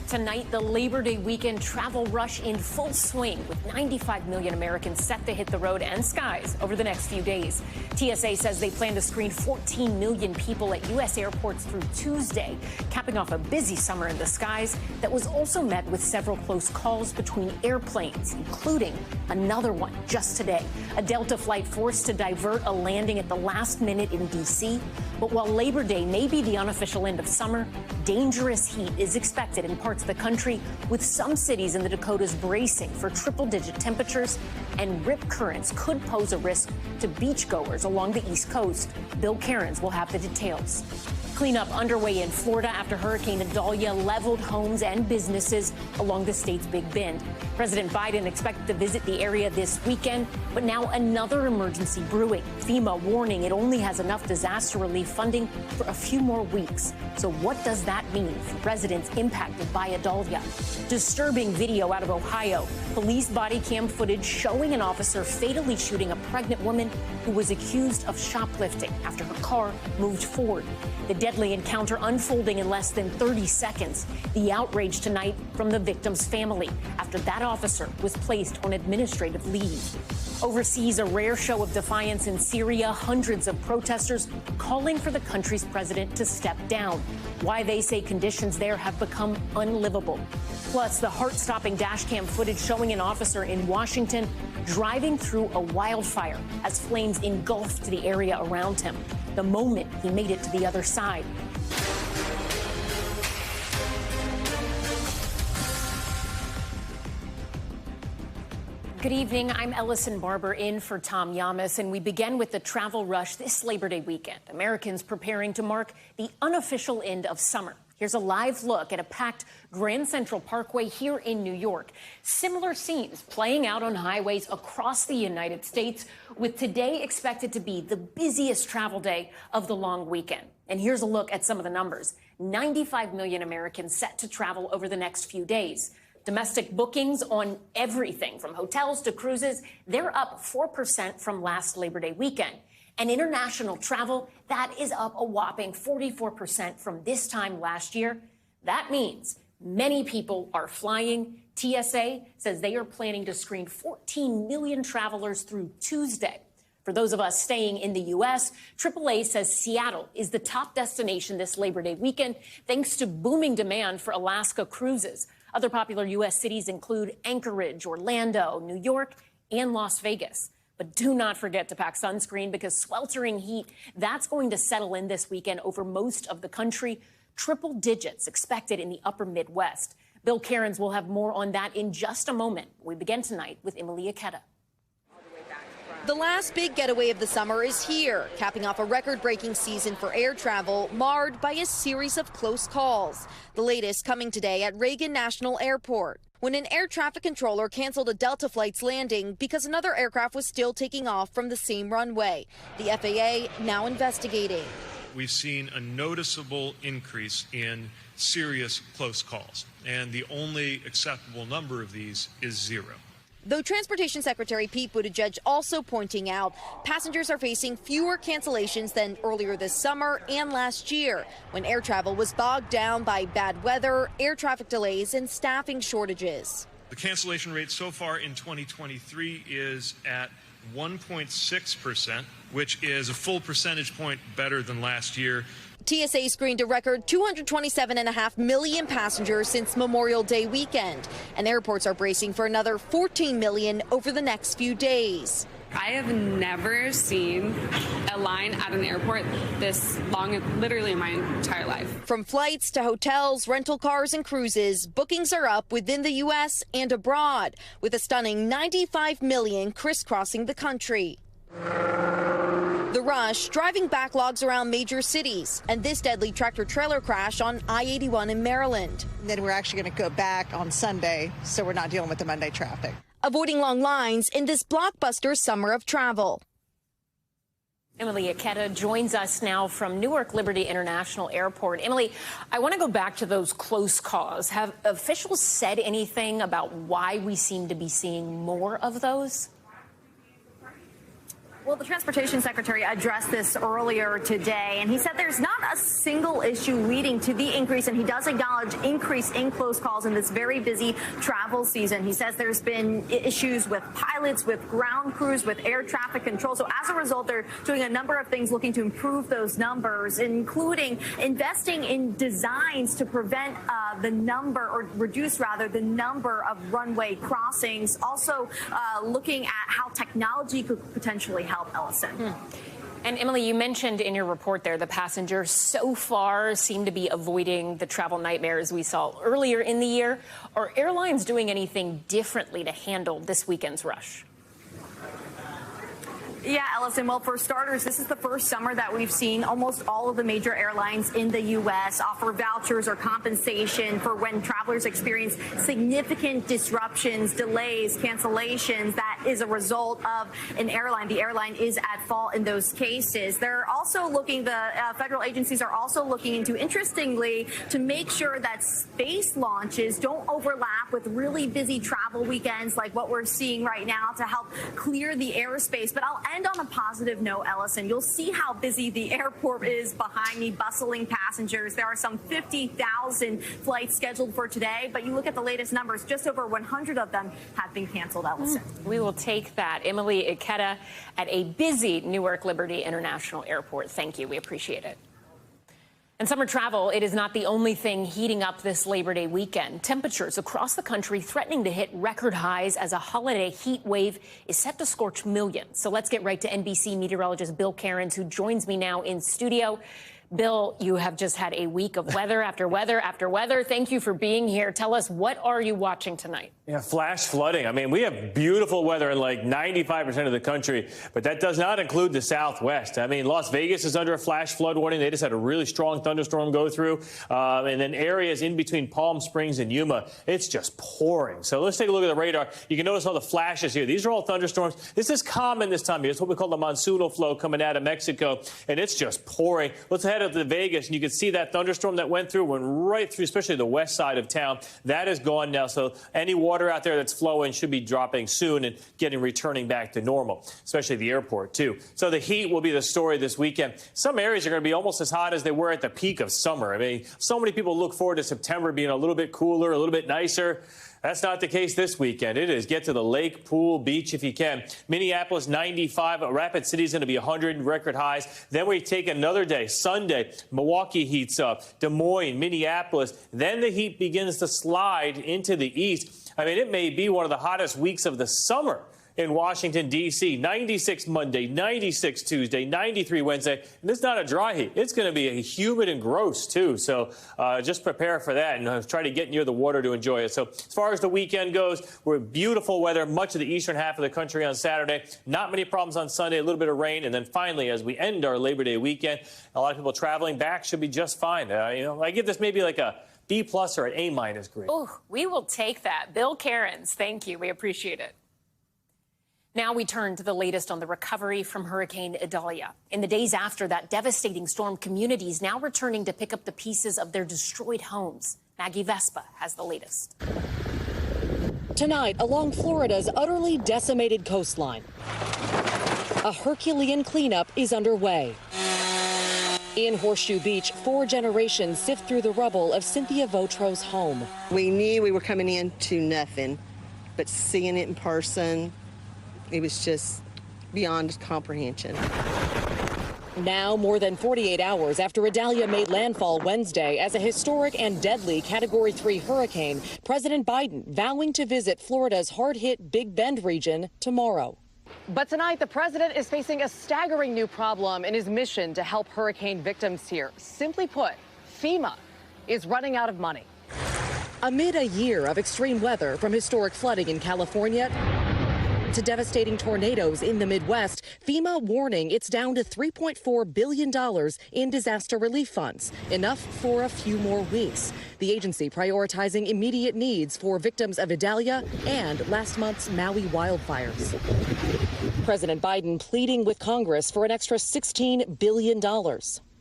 Tonight, the Labor Day weekend travel rush in full swing, with 95 million Americans set to hit the road and skies over the next few days. TSA says they plan to screen 14 million people at U.S. airports through Tuesday, capping off a busy summer in the skies that was also met with several close calls between airplanes, including another one just today. A Delta flight forced to divert a landing at the last minute in D.C. But while Labor Day may be the unofficial end of summer, dangerous heat is expected in parts of the country, with some cities in the Dakotas bracing for triple-digit temperatures, and rip currents could pose a risk to beachgoers along the East Coast. Bill Cairns will have the details. Cleanup underway in Florida after Hurricane Idalia leveled homes and businesses along the state's Big Bend. President Biden expected to visit the area this weekend, but now another emergency brewing. FEMA warning it only has enough disaster relief funding for a few more weeks. So what does that mean for residents impacted by Idalia? Disturbing video out of Ohio. Police body cam footage showing an officer fatally shooting a pregnant woman who was accused of shoplifting after her car moved forward. The deadly encounter unfolding in less than 30 seconds. The outrage tonight from the victim's family after that officer was placed on administrative leave. Overseas, a rare show of defiance in Syria. Hundreds of protesters calling for the country's president to step down. Why they say conditions there have become unlivable. Plus, the heart-stopping dashcam footage showing an officer in Washington driving through a wildfire as flames engulfed the area around him. The moment he made it to the other side. Good evening. I'm Ellison Barber in for Tom Llamas, and we begin with the travel rush this Labor Day weekend. Americans preparing to mark the unofficial end of summer. Here's a live look at a packed Grand Central Parkway here in New York. Similar scenes playing out on highways across the United States, with today expected to be the busiest travel day of the long weekend. And here's a look at some of the numbers. 95 million Americans set to travel over the next few days. Domestic bookings on everything from hotels to cruises, they're up 4% from last Labor Day weekend. And international travel, that is up a whopping 44% from this time last year. That means many people are flying. TSA says they are planning to screen 14 million travelers through Tuesday. For those of us staying in the U.S., AAA says Seattle is the top destination this Labor Day weekend, thanks to booming demand for Alaska cruises. Other popular U.S. cities include Anchorage, Orlando, New York, and Las Vegas. But do not forget to pack sunscreen, because sweltering heat, that's going to settle in this weekend over most of the country. Triple digits expected in the upper Midwest. Bill Cairns will have more on that in just a moment. We begin tonight with Emily Aketa. The last big getaway of the summer is here, capping off a record-breaking season for air travel, marred by a series of close calls. The latest coming today at Reagan National Airport, when an air traffic controller canceled a Delta flight's landing because another aircraft was still taking off from the same runway. The FAA now investigating. We've seen a noticeable increase in serious close calls, and the only acceptable number of these is 0. Though Transportation Secretary Pete Buttigieg also pointing out passengers are facing fewer cancellations than earlier this summer and last year, when air travel was bogged down by bad weather, air traffic delays, and staffing shortages. The cancellation rate so far in 2023 is at 1.6%, which is a full percentage point better than last year. TSA screened a record 227.5 million passengers since Memorial Day weekend, and airports are bracing for another 14 million over the next few days. I have never seen a line at an airport this long, literally in my entire life. From flights to hotels, rental cars, and cruises, bookings are up within the U.S. and abroad, with a stunning 95 million crisscrossing the country. The rush driving backlogs around major cities, and this deadly tractor-trailer crash on I-81 in Maryland. Then we're actually going to go back on Sunday, so we're not dealing with the Monday traffic. Avoiding long lines in this blockbuster summer of travel. Emily Aketa joins us now from Newark Liberty International Airport. Emily, I want to go back to those close calls. Have officials said anything about why we seem to be seeing more of those? Well, the Transportation Secretary addressed this earlier today, and he said there's not a single issue leading to the increase, and he does acknowledge increase in close calls in this very busy travel season. He says there's been issues with pilots, with ground crews, with air traffic control. So as a result, they're doing a number of things looking to improve those numbers, including investing in designs to prevent the number, or reduce rather, the number of runway crossings. Also looking at how technology could potentially help, Ellison. And Emily, you mentioned in your report there the passengers so far seem to be avoiding the travel nightmares we saw earlier in the year. Are airlines doing anything differently to handle this weekend's rush? Yeah, Ellison. Well, for starters, this is the first summer that we've seen almost all of the major airlines in the U.S. offer vouchers or compensation for when travelers experience significant disruptions, delays, cancellations. That is a result of an airline. The airline is at fault in those cases. They're also looking, the federal agencies are also looking into, interestingly, to make sure that space launches don't overlap with really busy travel weekends like what we're seeing right now, to help clear the airspace. But I'll end on a positive note, Ellison. You'll see how busy the airport is behind me, bustling passengers. There are some 50,000 flights scheduled for today, but you look at the latest numbers, just over 100 of them have been canceled, Ellison. We will take that. Emily Ikeda at a busy Newark Liberty International Airport. Thank you. We appreciate it. And summer travel, it is not the only thing heating up this Labor Day weekend. Temperatures across the country threatening to hit record highs as a holiday heat wave is set to scorch millions. So let's get right to NBC meteorologist Bill Cairns, who joins me now in studio. Bill, you have just had a week of weather after weather after weather. Thank you for being here. Tell us, what are you watching tonight? Yeah, flash flooding. I mean, we have beautiful weather in like 95% of the country, but that does not include the Southwest. I mean, Las Vegas is under a flash flood warning. They just had a really strong thunderstorm go through. And then areas in between Palm Springs and Yuma, it's just pouring. So let's take a look at the radar. You can notice all the flashes here. These are all thunderstorms. This is common this time of year. It's what we call the monsoonal flow coming out of Mexico, and it's just pouring. Let's head up to Vegas, and you can see that thunderstorm that went right through, especially the west side of town. That is gone now, so any water out there that's flowing should be dropping soon and returning back to normal, especially the airport, too. So the heat will be the story this weekend. Some areas are going to be almost as hot as they were at the peak of summer. I mean, so many people look forward to September being a little bit cooler, a little bit nicer. That's not the case this weekend. It is get to the lake, pool, beach if you can. Minneapolis, 95. Rapid City is going to be 100 record highs. Then we take another day, Sunday. Milwaukee heats up. Des Moines, Minneapolis. Then the heat begins to slide into the east. I mean, it may be one of the hottest weeks of the summer in Washington, D.C. 96 Monday, 96 Tuesday, 93 Wednesday. And it's not a dry heat. It's going to be humid and gross, too. So just prepare for that and try to get near the water to enjoy it. So as far as the weekend goes, we're beautiful weather, much of the eastern half of the country on Saturday. Not many problems on Sunday, a little bit of rain. And then finally, as we end our Labor Day weekend, a lot of people traveling back should be just fine. I give this maybe like a B+ or an A- grade. Oh, we will take that. Bill Cairns, thank you. We appreciate it. Now we turn to the latest on the recovery from Hurricane Idalia. In the days after that devastating storm, communities now returning to pick up the pieces of their destroyed homes. Maggie Vespa has the latest. Tonight, along Florida's utterly decimated coastline, a Herculean cleanup is underway. In Horseshoe Beach, 4 generations sift through the rubble of Cynthia Votro's home. We knew we were coming into nothing, but seeing it in person, it was just beyond comprehension. Now, more than 48 hours after Idalia made landfall Wednesday as a historic and deadly Category 3 hurricane, President Biden vowing to visit Florida's hard-hit Big Bend region tomorrow. But tonight, the president is facing a staggering new problem in his mission to help hurricane victims here. Simply put, FEMA is running out of money. Amid a year of extreme weather, from historic flooding in California to devastating tornadoes in the Midwest, FEMA warning it's down to $3.4 billion in disaster relief funds, enough for a few more weeks. The agency prioritizing immediate needs for victims of Idalia and last month's Maui wildfires. President Biden pleading with Congress for an extra $16 billion.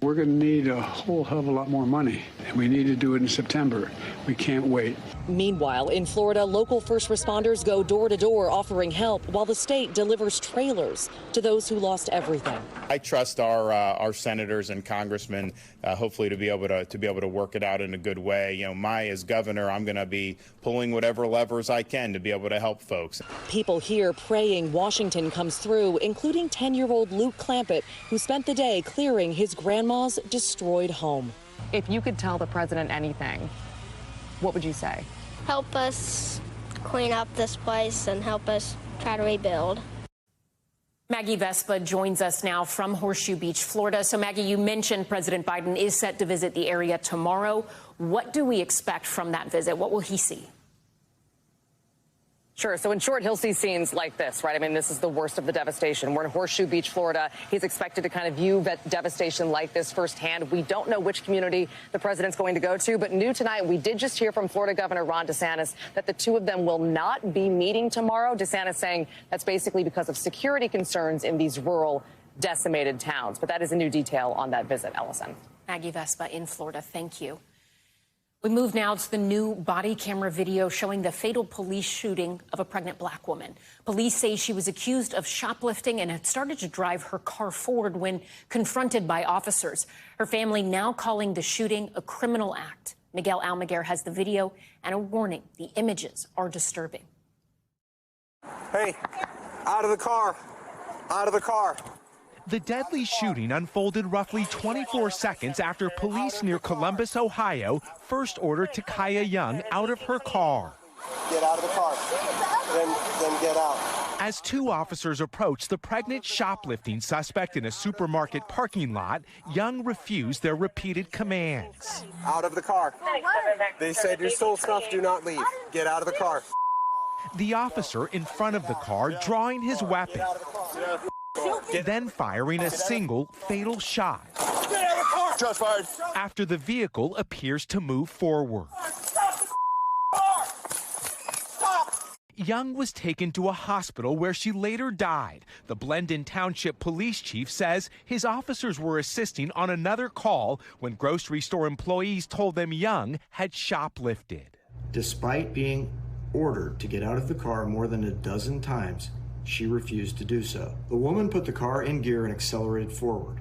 We're going to need a whole hell of a lot more money, and we need to do it in September. We can't wait. Meanwhile, in Florida, local first responders go door to door offering help while the state delivers trailers to those who lost everything. I trust our senators and congressmen, hopefully to be able to work it out in a good way. You know, as governor, I'm going to be pulling whatever levers I can to be able to help folks. People here praying Washington comes through, including 10-year-old Luke Clampett, who spent the day clearing his grandma's destroyed home. If you could tell the president anything, what would you say? Help us clean up this place and help us try to rebuild. Maggie Vespa joins us now from Horseshoe Beach, Florida. So, Maggie, you mentioned President Biden is set to visit the area tomorrow. What do we expect from that visit? What will he see? Sure. So in short, he'll see scenes like this, right? I mean, this is the worst of the devastation. We're in Horseshoe Beach, Florida. He's expected to kind of view that devastation like this firsthand. We don't know which community the president's going to go to, but new tonight, we did just hear from Florida Governor Ron DeSantis that the two of them will not be meeting tomorrow. DeSantis saying that's basically because of security concerns in these rural, decimated towns. But that is a new detail on that visit, Ellison. Maggie Vespa in Florida. Thank you. We move now to the new body camera video showing the fatal police shooting of a pregnant black woman. Police say she was accused of shoplifting and had started to drive her car forward when confronted by officers. Her family now calling the shooting a criminal act. Miguel Almaguer has the video and a warning. The images are disturbing. Hey, out of the car. Out of the car. The deadly shooting unfolded roughly 24 seconds after police near Columbus, Ohio, first ordered Takaya Young out of her car. Get out of the car, then get out. As two officers approached the pregnant shoplifting suspect in a supermarket parking lot, Young refused their repeated commands. Out of the car. They said, you stole stuff, do not leave. Get out of the car. The officer in front of the car drawing his weapon, then firing a single fatal shot. Shots fired. After the vehicle appears to move forward. Young was taken to a hospital where she later died. The Blendon Township police chief says his officers were assisting on another call when grocery store employees told them Young had shoplifted. Despite being ordered to get out of the car more than a dozen times, she refused to do so. The woman put the car in gear and accelerated forward.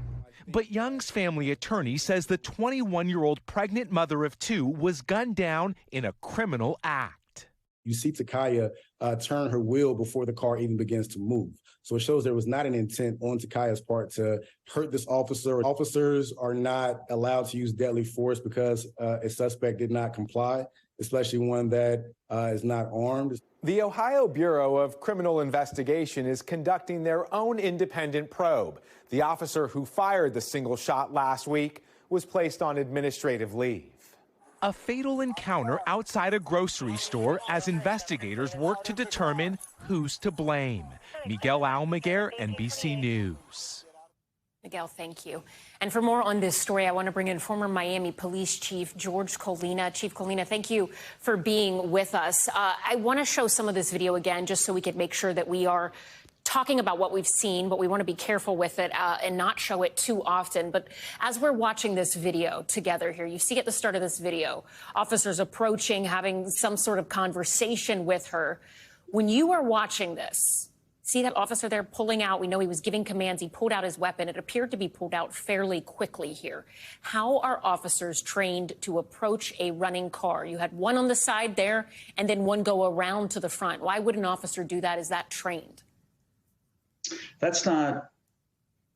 But Young's family attorney says the 21-year-old pregnant mother of two was gunned down in a criminal act. You see Takaya turn her wheel before the car even begins to move. So it shows there was not an intent on Takaya's part to hurt this officer. Officers are not allowed to use deadly force because a suspect did not comply, especially one that is not armed. The Ohio Bureau of Criminal Investigation is conducting their own independent probe. The officer who fired the single shot last week was placed on administrative leave. A fatal encounter outside a grocery store as investigators work to determine who's to blame. Miguel Almaguer, NBC News. Miguel, thank you. And for more on this story, I want to bring in former Miami Police Chief George Colina. Chief Colina, thank you for being with us. I want to show some of this video again, just so we can make sure that we are talking about what we've seen, but we want to be careful with it and not show it too often. But as we're watching this video together here, you see at the start of this video, officers approaching, having some sort of conversation with her. When you are watching this, see that officer there pulling out? We know he was giving commands. He pulled out his weapon. It appeared to be pulled out fairly quickly here. How are officers trained to approach a running car? You had one on the side there and then one go around to the front. Why would an officer do that? Is that trained? That's not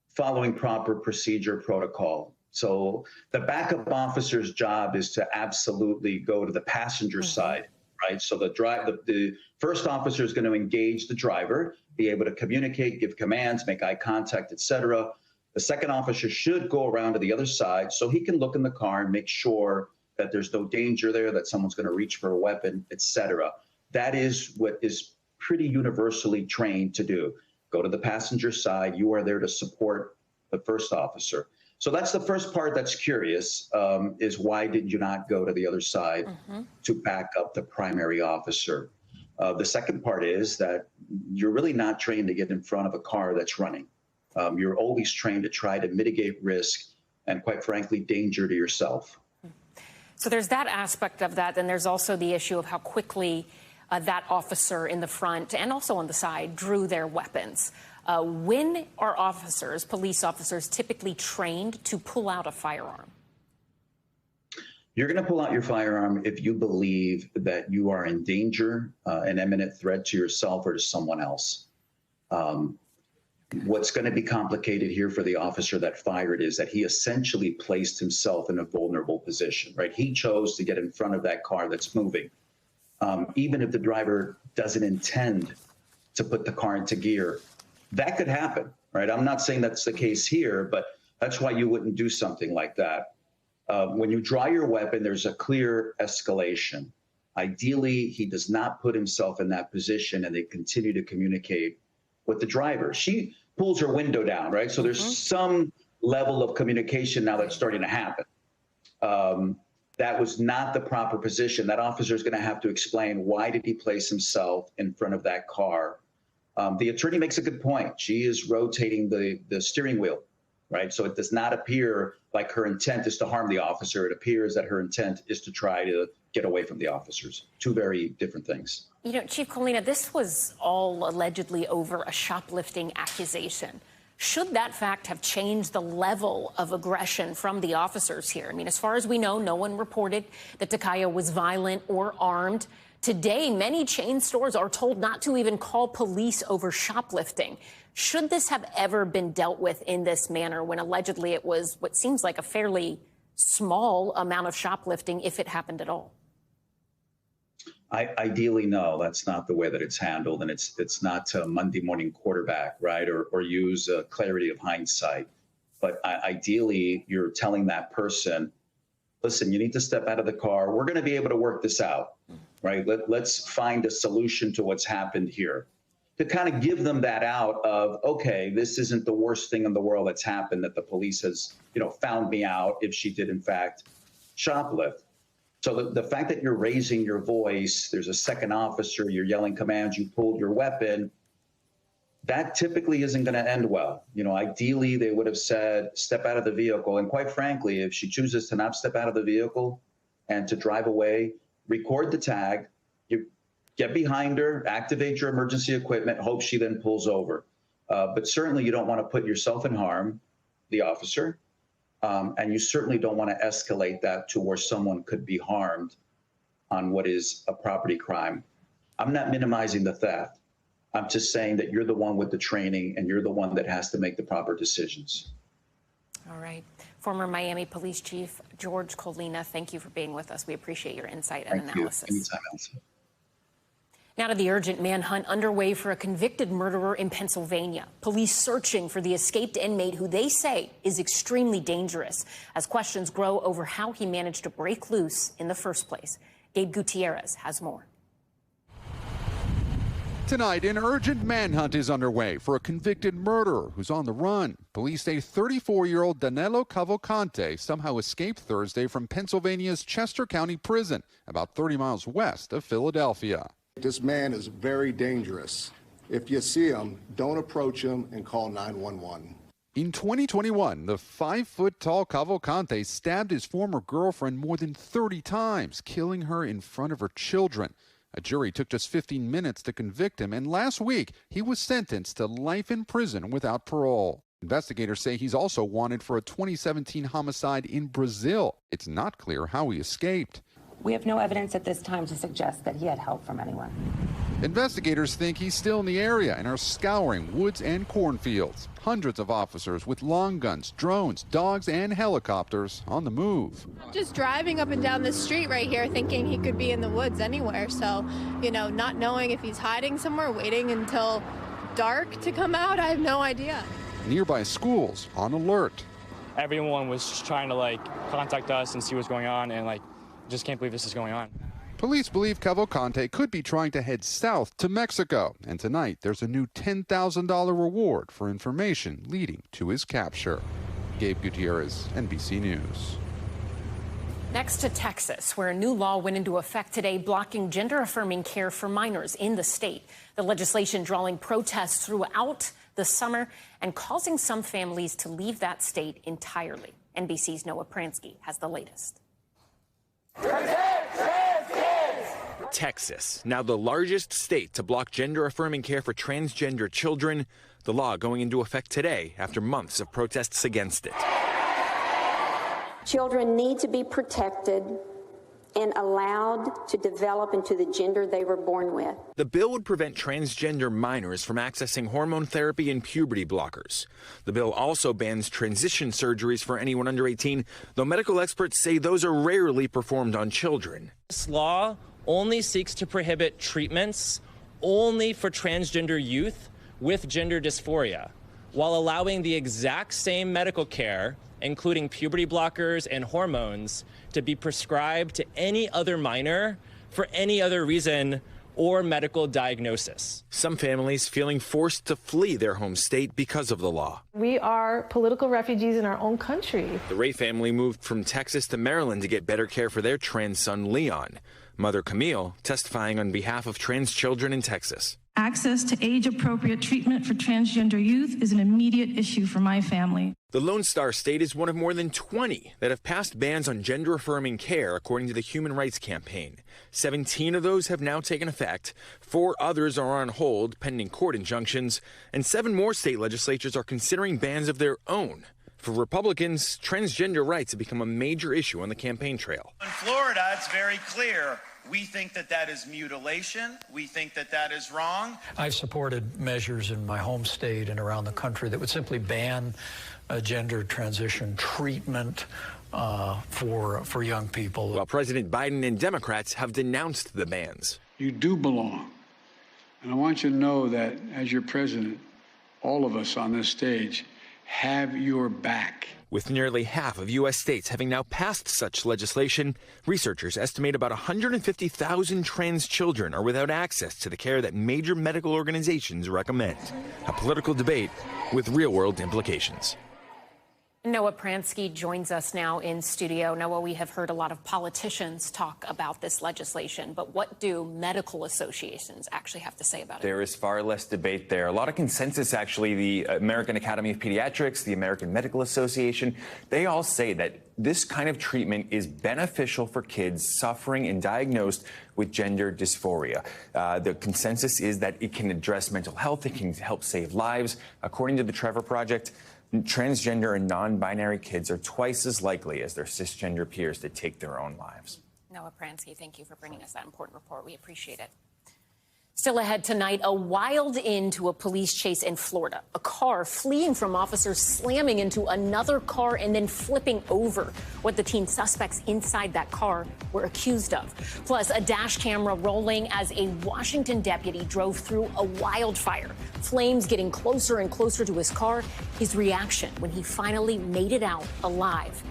following proper procedure protocol. So the backup officer's job is to absolutely go to the passenger side, right? So the first officer is going to engage the driver, be able to communicate, give commands, make eye contact, etc. The second officer should go around to the other side so he can look in the car and make sure that there's no danger there, that someone's going to reach for a weapon, etc. That is what is pretty universally trained to do. Go to the passenger side. You are there to support the first officer. So that's the first part that's curious, is why did you not go to the other side to back up the primary officer? The second part is that you're really not trained to get in front of a car that's running. You're always trained to try to mitigate risk and quite frankly, danger to yourself. So there's that aspect of that. Then there's also the issue of how quickly that officer in the front and also on the side drew their weapons. When are officers, police officers, typically trained to pull out a firearm? You're going to pull out your firearm if you believe that you are in danger, an imminent threat to yourself or to someone else. What's going to be complicated here for the officer that fired is that he essentially placed himself in a vulnerable position, right? He chose to get in front of that car that's moving. Even if the driver doesn't intend to put the car into gear, that could happen, right? I'm not saying that's the case here, but that's why you wouldn't do something like that. When you draw your weapon, there's a clear escalation. Ideally, he does not put himself in that position and they continue to communicate with the driver. She pulls her window down, right? So there's some level of communication now that's starting to happen. That was not the proper position. That officer is going to have to explain why did he place himself in front of that car. The attorney makes a good point. She is rotating the steering wheel, right? So it does not appear like her intent is to harm the officer. It appears that her intent is to try to get away from the officers. Two very different things. You know, Chief Colina, this was all allegedly over a shoplifting accusation. Should that fact have changed the level of aggression from the officers here? I mean, as far as we know, no one reported that Takaya was violent or armed. Today, many chain stores are told not to even call police over shoplifting. Should this have ever been dealt with in this manner when allegedly it was what seems like a fairly small amount of shoplifting, if it happened at all? Ideally, no, that's not the way that it's handled. And it's not to Monday morning quarterback, right? Or use clarity of hindsight. But ideally, you're telling that person, listen, you need to step out of the car. We're going to be able to work this out, right? Let's find a solution to what's happened here. To kind of give them that out of, okay, this isn't the worst thing in the world that's happened, that the police has, found me out if she did, in fact, shoplift. So the fact that you're raising your voice, there's a second officer, you're yelling commands, you pulled your weapon, that typically isn't going to end well. Ideally, they would have said, step out of the vehicle. And quite frankly, if she chooses to not step out of the vehicle and to drive away, record the tag, you get behind her, activate your emergency equipment, hope she then pulls over. But certainly you don't want to put yourself in harm, the officer. And you certainly don't want to escalate that to where someone could be harmed on what is a property crime. I'm not minimizing the theft. I'm just saying that you're the one with the training and you're the one that has to make the proper decisions. All right. Former Miami Police Chief George Colina, thank you for being with us. We appreciate your insight and analysis. Anytime else. Now to the urgent manhunt underway for a convicted murderer in Pennsylvania. Police searching for the escaped inmate who they say is extremely dangerous as questions grow over how he managed to break loose in the first place. Gabe Gutierrez has more. Tonight, an urgent manhunt is underway for a convicted murderer who's on the run. Police say 34-year-old Danilo Cavalcante somehow escaped Thursday from Pennsylvania's Chester County Prison, about 30 miles west of Philadelphia. This man is very dangerous. If you see him, don't approach him and call 911. In 2021, the 5-foot-tall Cavalcante stabbed his former girlfriend more than 30 times, killing her in front of her children. A jury took just 15 minutes to convict him, and last week he was sentenced to life in prison without parole. Investigators say he's also wanted for a 2017 homicide in Brazil. It's not clear how he escaped. We have no evidence at this time to suggest that he had help from anyone. Investigators think he's still in the area and are scouring woods and cornfields. Hundreds of officers with long guns, drones, dogs, and helicopters on the move. Just driving up and down this street right here thinking he could be in the woods anywhere. So, not knowing if he's hiding somewhere, waiting until dark to come out, I have no idea. Nearby schools on alert. Everyone was trying to contact us and see what's going on, and just can't believe this is going on. Police believe Cavalcante could be trying to head south to Mexico, and tonight there's a new $10,000 reward for information leading to his capture. Gabe Gutierrez, NBC News. Next to Texas, where a new law went into effect today blocking gender-affirming care for minors in the state. The legislation drawing protests throughout the summer and causing some families to leave that state entirely. NBC's Noah Pransky has the latest. Texas, now the largest state to block gender-affirming care for transgender children. The law going into effect today after months of protests against it. Children need to be protected and allowed to develop into the gender they were born with. The bill would prevent transgender minors from accessing hormone therapy and puberty blockers. The bill also bans transition surgeries for anyone under 18, though medical experts say those are rarely performed on children. This law only seeks to prohibit treatments only for transgender youth with gender dysphoria, while allowing the exact same medical care, including puberty blockers and hormones, to be prescribed to any other minor for any other reason or medical diagnosis. Some families feeling forced to flee their home state because of the law. We are political refugees in our own country. The Ray family moved from Texas to Maryland to get better care for their trans son, Leon. Mother Camille testifying on behalf of trans children in Texas. Access to age-appropriate treatment for transgender youth is an immediate issue for my family. The Lone Star State is one of more than 20 that have passed bans on gender-affirming care, according to the Human Rights Campaign. 17 of those have now taken effect. 4 others are on hold pending court injunctions, and 7 more state legislatures are considering bans of their own. For Republicans, transgender rights have become a major issue on the campaign trail. In Florida, it's very clear. We think that that is mutilation. We think that that is wrong. I've supported measures in my home state and around the country that would simply ban gender transition treatment for young people. While President Biden and Democrats have denounced the bans. You do belong. And I want you to know that as your president, all of us on this stage have your back. With nearly half of U.S. states having now passed such legislation, researchers estimate about 150,000 trans children are without access to the care that major medical organizations recommend. A political debate with real-world implications. Noah Pransky joins us now in studio. Noah, we have heard a lot of politicians talk about this legislation, but what do medical associations actually have to say about it? There is far less debate there. A lot of consensus, actually. The American Academy of Pediatrics, the American Medical Association, they all say that this kind of treatment is beneficial for kids suffering and diagnosed with gender dysphoria. The consensus is that it can address mental health, it can help save lives. According to the Trevor Project, transgender and non-binary kids are twice as likely as their cisgender peers to take their own lives. Noah Pransky, thank you for bringing us that important report. We appreciate it. Still ahead tonight, a wild end to a police chase in Florida. A car fleeing from officers slamming into another car and then flipping over. What the teen suspects inside that car were accused of. Plus, a dash camera rolling as a Washington deputy drove through a wildfire. Flames getting closer and closer to his car. His reaction when he finally made it out alive.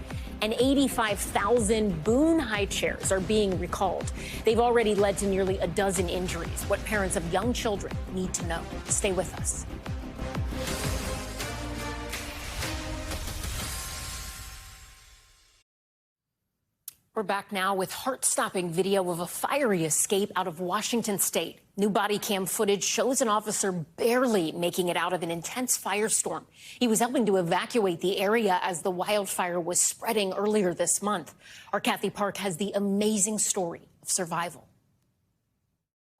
And 85,000 Boone high chairs are being recalled. They've already led to nearly a dozen injuries. What parents of young children need to know. Stay with us. We're back now with heart-stopping video of a fiery escape out of Washington state. New body cam footage shows an officer barely making it out of an intense firestorm. He was helping to evacuate the area as the wildfire was spreading earlier this month. Our Kathy Park has the amazing story of survival.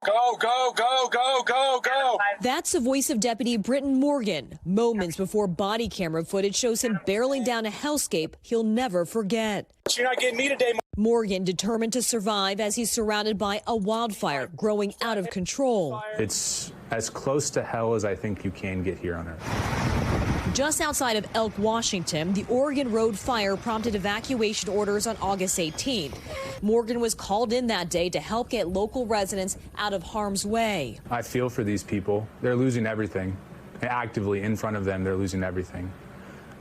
Go, go, go, go, go, go. That's the voice of Deputy Britton Morgan. Moments before body camera footage shows him barreling down a hellscape he'll never forget. You're not getting me today. Morgan determined to survive as he's surrounded by a wildfire growing out of control. It's as close to hell as I think you can get here on Earth. Just outside of Elk, Washington, the Oregon Road fire prompted evacuation orders on August 18th. Morgan was called in that day to help get local residents out of harm's way. I feel for these people. They're losing everything. Actively in front of them, they're losing everything.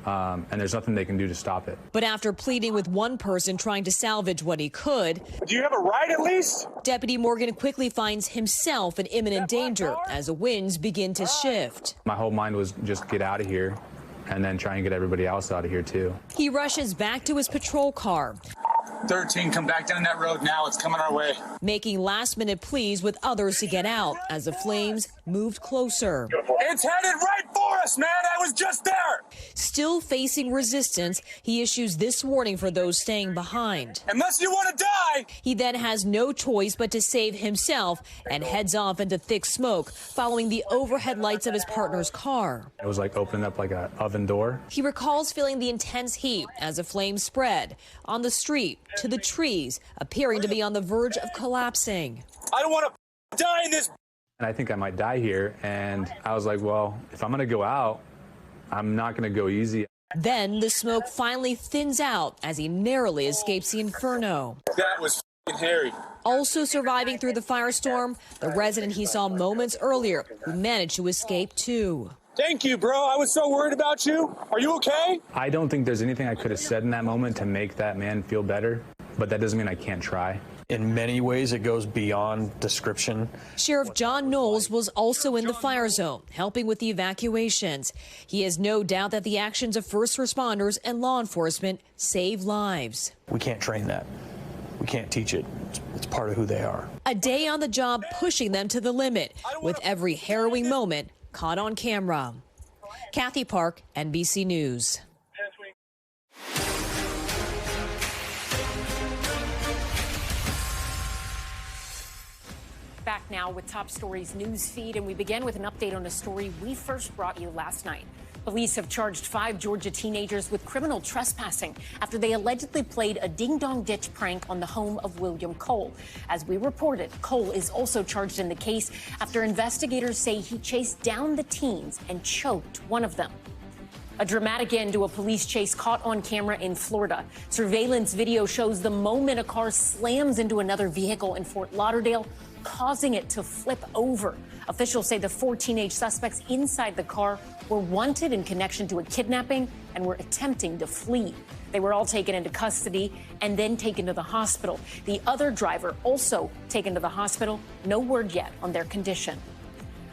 And there's nothing they can do to stop it. But after pleading with one person trying to salvage what he could, do you have a right at least? Deputy Morgan quickly finds himself in imminent danger as the winds begin to shift. My whole mind was just get out of here and then try and get everybody else out of here too. He rushes back to his patrol car. 13 come back down that road now. It's coming our way. Making last-minute pleas with others to get out as the flames moved closer. It's headed right for us, man. I was just there. Still facing resistance, he issues this warning for those staying behind. Unless you want to die. He then has no choice but to save himself and heads off into thick smoke following the overhead lights of his partner's car. It was like opening up like an oven door. He recalls feeling the intense heat as the flames spread on the street to the trees, appearing to be on the verge of collapsing. I don't want to die in this. And I think I might die here. And I was like, well, if I'm going to go out, I'm not going to go easy. Then the smoke finally thins out as he narrowly escapes the inferno. That was hairy. Also surviving through the firestorm, the resident he saw moments earlier who managed to escape too. Thank you, bro. I was so worried about you. Are you okay? I don't think there's anything I could have said in that moment to make that man feel better, but that doesn't mean I can't try. In many ways, it goes beyond description. Sheriff John Knowles was also in the fire zone, helping with the evacuations. He has no doubt that the actions of first responders and law enforcement save lives. We can't train that. We can't teach it. It's part of who they are. A day on the job pushing them to the limit, with every harrowing moment caught on camera. Kathy Park, NBC News. Back now with Top Stories news feed, and we begin with an update on a story we first brought you last night. Police have charged 5 Georgia teenagers with criminal trespassing after they allegedly played a ding-dong ditch prank on the home of William Cole. As we reported, Cole is also charged in the case after investigators say he chased down the teens and choked one of them. A dramatic end to a police chase caught on camera in Florida. Surveillance video shows the moment a car slams into another vehicle in Fort Lauderdale, causing it to flip over. Officials say the 4 teenage suspects inside the car were wanted in connection to a kidnapping and were attempting to flee. They were all taken into custody and then taken to the hospital. The other driver also taken to the hospital. No word yet on their condition.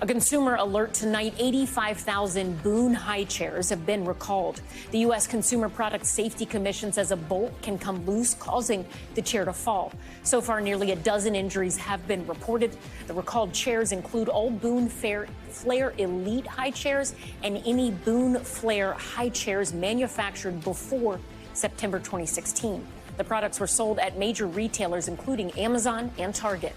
A consumer alert tonight, 85,000 Boone high chairs have been recalled. The U.S. Consumer Product Safety Commission says a bolt can come loose, causing the chair to fall. So far, nearly a dozen injuries have been reported. The recalled chairs include all Boone Flair Elite high chairs and any Boone Flair high chairs manufactured before September 2016. The products were sold at major retailers, including Amazon and Target.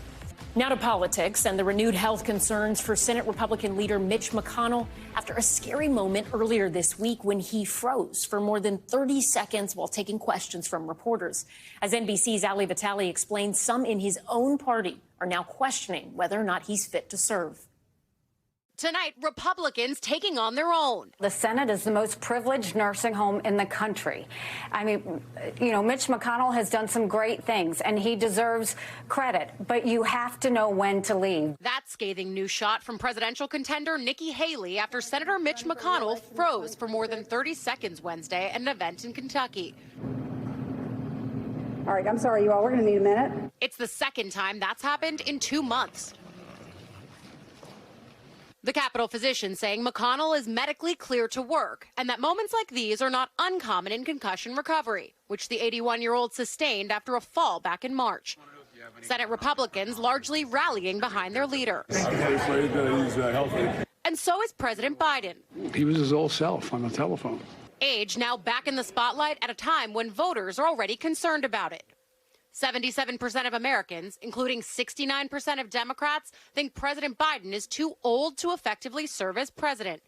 Now to politics and the renewed health concerns for Senate Republican leader Mitch McConnell after a scary moment earlier this week when he froze for more than 30 seconds while taking questions from reporters. As NBC's Ali Vitale explained, some in his own party are now questioning whether or not he's fit to serve. Tonight, Republicans taking on their own. The Senate is the most privileged nursing home in the country. I mean, you know, Mitch McConnell has done some great things, and he deserves credit, but you have to know when to leave. That scathing news shot from presidential contender Nikki Haley after Senator Mitch McConnell froze for more than 30 seconds Wednesday at an event in Kentucky. All right, I'm sorry, you all. We're going to need a minute. It's the second time that's happened in 2 months. The Capitol physician saying McConnell is medically clear to work and that moments like these are not uncommon in concussion recovery, which the 81-year-old sustained after a fall back in March. Senate Republicans largely rallying behind their leader. I'm afraid that he's healthy. And so is President Biden. He was his old self on the telephone. Age now back in the spotlight at a time when voters are already concerned about it. 77% of Americans, including 69% of Democrats, think President Biden is too old to effectively serve as president.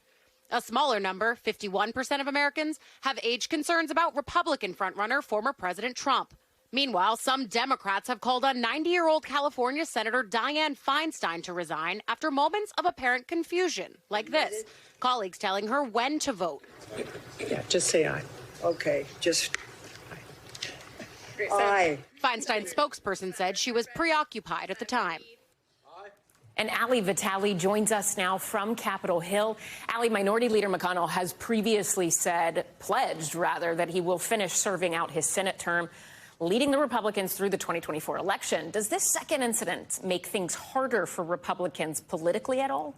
A smaller number, 51% of Americans, have age concerns about Republican frontrunner former President Trump. Meanwhile, some Democrats have called on 90-year-old California Senator Dianne Feinstein to resign after moments of apparent confusion, like this. Colleagues telling her when to vote. Yeah, just say aye. Okay, just aye. Feinstein's spokesperson said she was preoccupied at the time. And Ali Vitale joins us now from Capitol Hill. Ali, Minority Leader McConnell has previously pledged that he will finish serving out his Senate term, leading the Republicans through the 2024 election. Does this second incident make things harder for Republicans politically at all?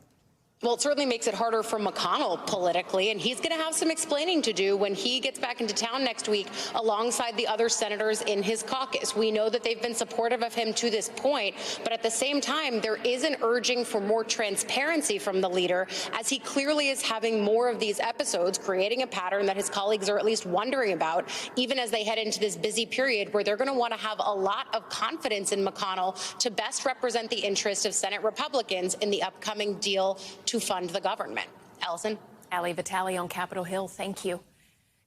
Well, it certainly makes it harder for McConnell politically, and he's going to have some explaining to do when he gets back into town next week alongside the other senators in his caucus. We know that they've been supportive of him to this point, but at the same time, there is an urging for more transparency from the leader, as he clearly is having more of these episodes, creating a pattern that his colleagues are at least wondering about, even as they head into this busy period where they're going to want to have a lot of confidence in McConnell to best represent the interests of Senate Republicans in the upcoming deal to fund the government. Allison? Ali Vitale on Capitol Hill, thank you.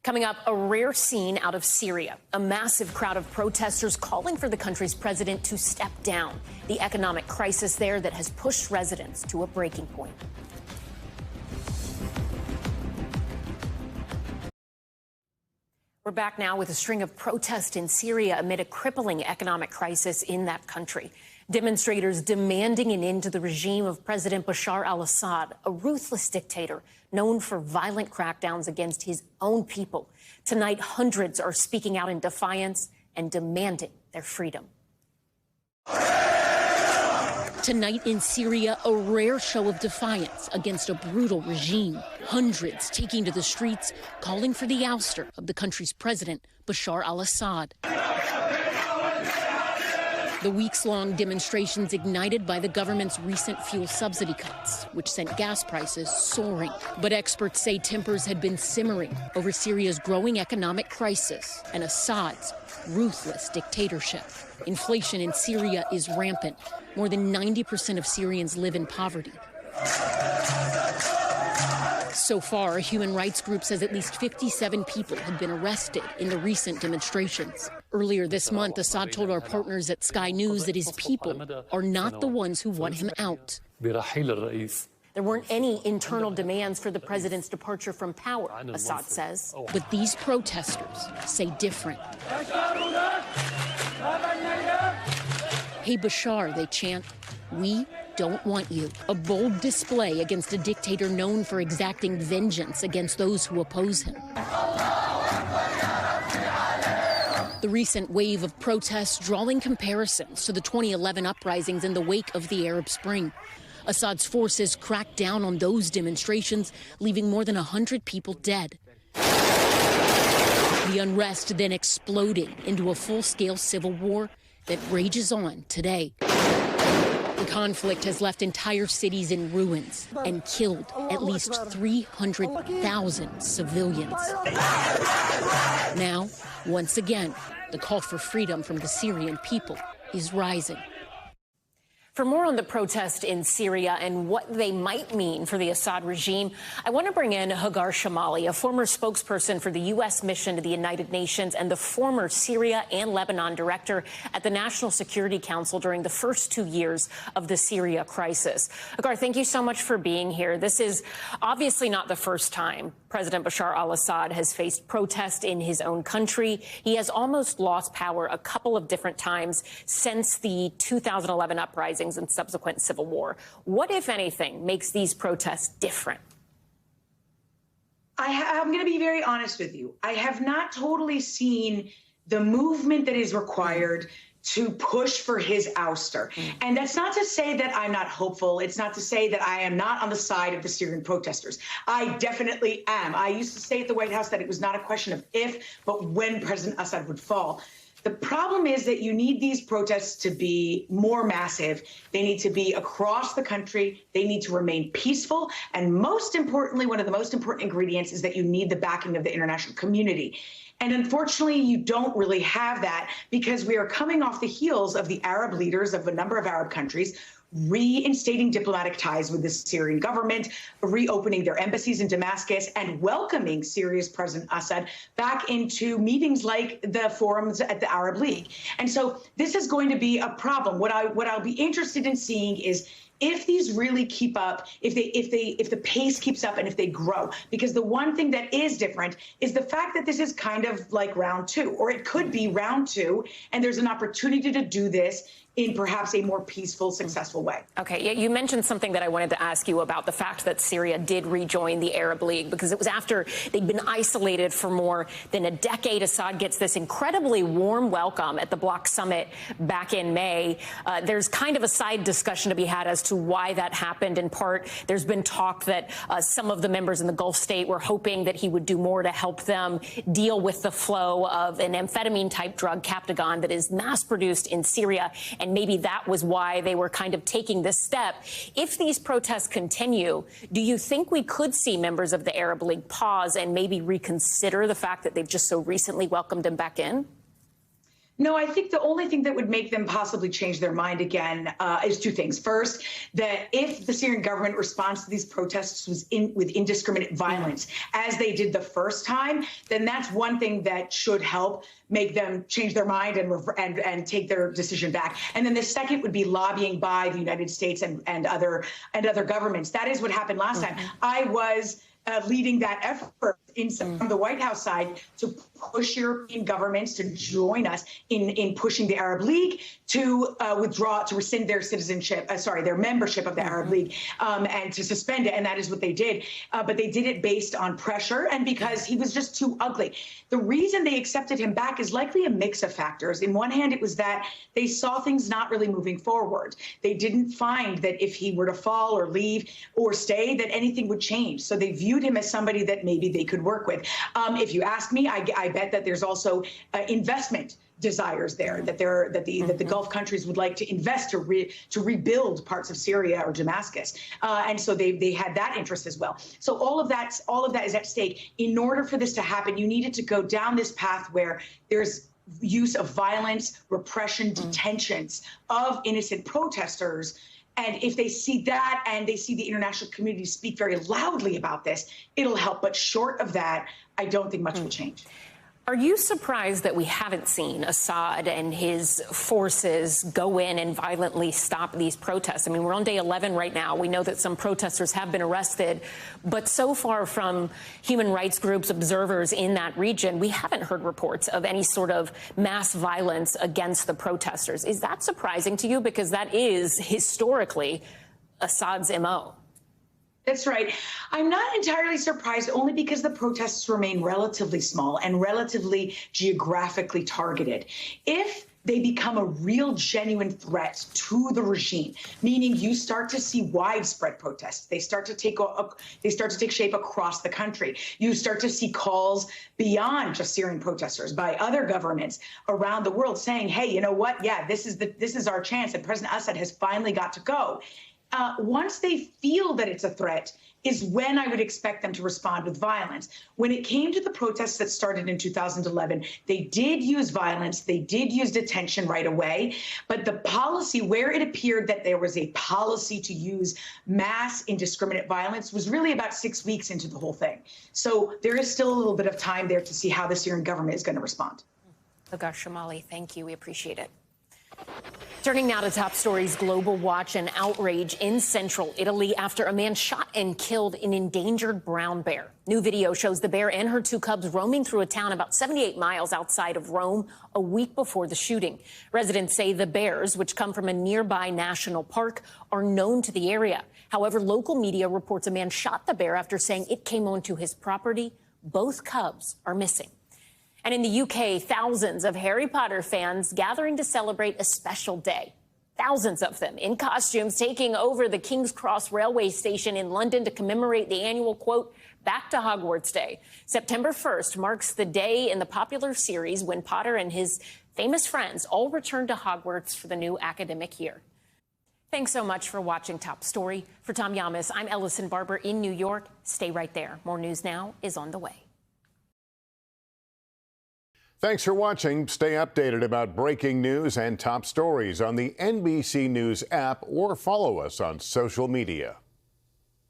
Coming up, a rare scene out of Syria. A massive crowd of protesters calling for the country's president to step down. The economic crisis there that has pushed residents to a breaking point. We're back now with a string of protests in Syria amid a crippling economic crisis in that country. Demonstrators demanding an end to the regime of President Bashar al-Assad, a ruthless dictator known for violent crackdowns against his own people. Tonight, hundreds are speaking out in defiance and demanding their freedom. Tonight in Syria, a rare show of defiance against a brutal regime. Hundreds taking to the streets, calling for the ouster of the country's president, Bashar al-Assad. The weeks-long demonstrations ignited by the government's recent fuel subsidy cuts, which sent gas prices soaring. But experts say tempers had been simmering over Syria's growing economic crisis and Assad's ruthless dictatorship. Inflation in Syria is rampant. More than 90% of Syrians live in poverty. So far, a human rights group says at least 57 people have been arrested in the recent demonstrations. Earlier this month, Assad told our partners at Sky News that his people are not the ones who want him out. There weren't any internal demands for the president's departure from power, Assad says. But these protesters say different. Hey, Bashar, they chant, we don't want you. A bold display against a dictator known for exacting vengeance against those who oppose him. The recent wave of protests drawing comparisons to the 2011 uprisings in the wake of the Arab Spring. Assad's forces cracked down on those demonstrations, leaving more than 100 people dead. The unrest then exploding into a full-scale civil war that rages on today. The conflict has left entire cities in ruins and killed at least 300,000 civilians. Now, once again, the call for freedom from the Syrian people is rising. For more on the protest in Syria and what they might mean for the Assad regime, I want to bring in Hagar Shamali, a former spokesperson for the U.S. mission to the United Nations and the former Syria and Lebanon director at the National Security Council during the first 2 years of the Syria crisis. Hagar, thank you so much for being here. This is obviously not the first time President Bashar al-Assad has faced protest in his own country. He has almost lost power a couple of different times since the 2011 uprisings and subsequent civil war. What, if anything, makes these protests different? I'm going to be very honest with you. I have not totally seen the movement that is required to push for his ouster. And that's not to say that I'm not hopeful. It's not to say that I am not on the side of the Syrian protesters. I definitely am. I used to say at the White House that it was not a question of if, but when President Assad would fall. The problem is that you need these protests to be more massive. They need to be across the country. They need to remain peaceful. And most importantly, one of the most important ingredients is that you need the backing of the international community. And unfortunately, you don't really have that because we are coming off the heels of the Arab leaders of a number of Arab countries reinstating diplomatic ties with the Syrian government, reopening their embassies in Damascus, and welcoming Syria's President Assad back into meetings like the forums at the Arab League. And so this is going to be a problem. What I'll be interested in seeing is if these really keep up, if the pace keeps up and if they grow, because the one thing that is different is the fact that this is kind of like round two, or it could be round two, and there's an opportunity to do this in perhaps a more peaceful, successful way. Okay, you mentioned something that I wanted to ask you about, the fact that Syria did rejoin the Arab League, because it was after they'd been isolated for more than a decade. Assad gets this incredibly warm welcome at the bloc summit back in May. There's kind of a side discussion to be had as to why that happened. In part, there's been talk that some of the members in the Gulf state were hoping that he would do more to help them deal with the flow of an amphetamine-type drug, Captagon, that is mass-produced in Syria. And maybe that was why they were kind of taking this step. If these protests continue, do you think we could see members of the Arab League pause and maybe reconsider the fact that they've just so recently welcomed him back in? No, I think the only thing that would make them possibly change their mind again is two things. First, that if the Syrian government response to these protests was with indiscriminate violence, as they did the first time, then that's one thing that should help make them change their mind and take their decision back. And then the second would be lobbying by the United States and other governments. That is what happened last time. I was leading that effort from the White House side to push European governments to join us in pushing the Arab League to rescind their citizenship, their membership of the Arab League, and to suspend it. And that is what they did. But they did it based on pressure and because he was just too ugly. The reason they accepted him back is likely a mix of factors. In one hand, it was that they saw things not really moving forward. They didn't find that if he were to fall or leave or stay, that anything would change. So they viewed him as somebody that maybe they could work with. If you ask me, I bet that there's also investment desires there, that the Gulf countries would like to invest to rebuild parts of Syria or Damascus, and so they had that interest as well. So all of that is at stake. In order for this to happen, you needed to go down this path where there's use of violence, repression, detentions of innocent protesters. And if they see that and they see the international community speak very loudly about this, it'll help. But short of that, I don't think much will change. Are you surprised that we haven't seen Assad and his forces go in and violently stop these protests? I mean, we're on day 11 right now. We know that some protesters have been arrested, but so far from human rights groups, observers in that region, we haven't heard reports of any sort of mass violence against the protesters. Is that surprising to you? Because that is historically Assad's MO. That's right. I'm not entirely surprised, only because the protests remain relatively small and relatively geographically targeted. If they become a real, genuine threat to the regime, meaning you start to see widespread protests, they start to take shape across the country. You start to see calls beyond just Syrian protesters by other governments around the world saying, "Hey, you know what? Yeah, this is our chance, and President Assad has finally got to go." Once they feel that it's a threat is when I would expect them to respond with violence. When it came to the protests that started in 2011, they did use violence. They did use detention right away. But the policy, where it appeared that there was a policy to use mass indiscriminate violence, was really about 6 weeks into the whole thing. So there is still a little bit of time there to see how the Syrian government is going to respond. Hagar Shamali, thank you. We appreciate it. Turning now to top stories, global watch and outrage in central Italy after a man shot and killed an endangered brown bear. New video shows the bear and her two cubs roaming through a town about 78 miles outside of Rome a week before the shooting. Residents say the bears, which come from a nearby national park, are known to the area. However, local media reports a man shot the bear after saying it came onto his property. Both cubs are missing. And in the UK, thousands of Harry Potter fans gathering to celebrate a special day. Thousands of them in costumes taking over the King's Cross railway station in London to commemorate the annual, quote, Back to Hogwarts Day. September 1st marks the day in the popular series when Potter and his famous friends all return to Hogwarts for the new academic year. Thanks so much for watching Top Story. For Tom Llamas, I'm Ellison Barber in New York. Stay right there. More news now is on the way. Thanks for watching. Stay updated about breaking news and top stories on the NBC News app or follow us on social media.